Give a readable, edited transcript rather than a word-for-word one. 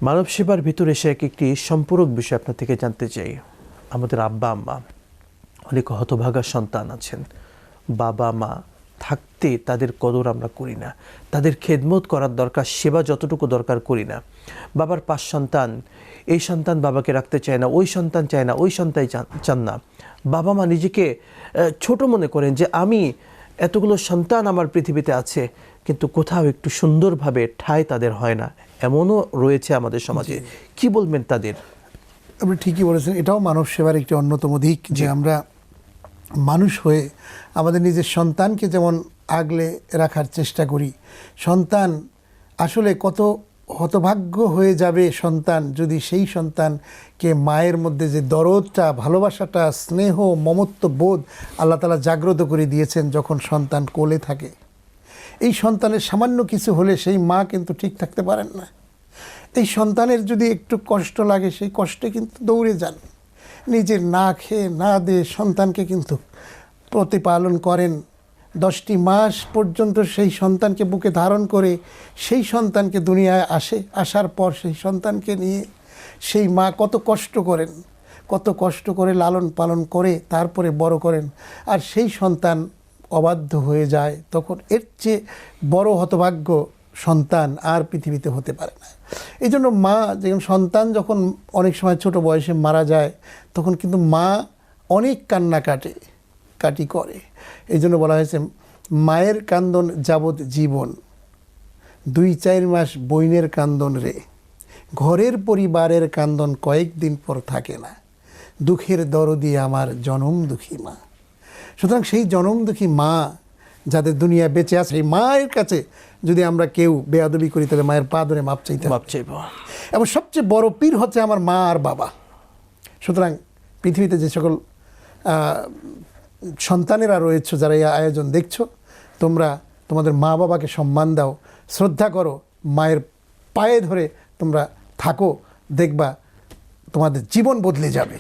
মানব সেবার ভিতরে এসে একটি সম্পূরক বিষয় আপনার থেকে জানতে চাই। আমাদের আব্বা আম্মা অনেক হতভাগা সন্তান আছেন। বাবা মা থাকতে তাদের কদর আমরা করি না, তাদের খেদমত করার দরকার, সেবা যতটুকু দরকার করি না। বাবার 5 সন্তান, এই সন্তান বাবাকে রাখতে চায় না, ওই সন্তান চায় না, ওই সন্তান চান না। বাবা মা নিজেকে ছোট মনে করেন যে আমি এতগুলো সন্তান আমার পৃথিবীতে আছে, কিন্তু কোথাও একটু সুন্দরভাবে ঠাঁই তাদের হয় না, এমনও রয়েছে আমাদের সমাজে। কি বলবেন তাদের? আপনি ঠিকই বলেছেন, এটাও মানব সেবার একটি অন্যতম দিক যে আমরা মানুষ হয়ে আমাদের নিজের সন্তানকে যেমন আগলে রাখার চেষ্টা করি। সন্তান আসলে কত হতভাগ্য হয়ে যাবে সন্তান যদি সেই সন্তানকে মায়ের মধ্যে যে দরদটা, ভালোবাসাটা, স্নেহ, মমত্ব বোধ আল্লাহ তাআলা জাগ্রত করে দিয়েছেন যখন সন্তান কোলে থাকে। এই সন্তানের সামান্য কিছু হলে সেই মা কিন্তু ঠিক থাকতে পারেন না। এই সন্তানের যদি একটু কষ্ট লাগে সেই কষ্টে কিন্তু দৌড়ে যান, নিজের না খেয়ে না দিয়ে সন্তানকে কিন্তু প্রতিপালন করেন। 10টি মাস পর্যন্ত সেই সন্তানকে বুকে ধারণ করে সেই সন্তানকে দুনিয়ায় আসার পর সেই সন্তানকে নিয়ে সেই মা কত কষ্ট করেন, কত কষ্ট করে লালন পালন করে তারপরে বড় করেন। আর সেই সন্তান অবাধ্য হয়ে যায়, তখন এর চেয়ে বড় হতভাগ্য সন্তান আর পৃথিবীতে হতে পারে না। এই জন্য মা যখন সন্তান যখন অনেক সময় ছোট বয়সে মারা যায়, তখন কিন্তু মা অনেক কাটি করে। এই জন্য বলা হয়েছে মায়ের কান্দন যাবৎ জীবন, 2-4 মাস বইনের কান্দন রে, ঘরের পরিবারের কান্দন কয়েকদিন পর থাকে না, দুঃখের দরদি আমার জনম দুঃখী মা। সুতরাং সেই জনম দুঃখী মা যাদের দুনিয়া বেঁচে আছে, এই মায়ের কাছে যদি আমরা কেউ বেয়াদবি করি তাহলে মায়ের পা ধরে মাপ চাইব। এবং সবচেয়ে বড় পীর হচ্ছে আমার মা আর বাবা। সুতরাং পৃথিবীতে যে সকল সন্তানেরা রয়েছে যারা এই আয়োজন দেখছো, তোমরা তোমাদের মা বাবাকে সম্মান দাও, শ্রদ্ধা করো, মায়ের পায়ে ধরে তোমরা থাকো, দেখবা তোমাদের জীবন বদলে যাবে।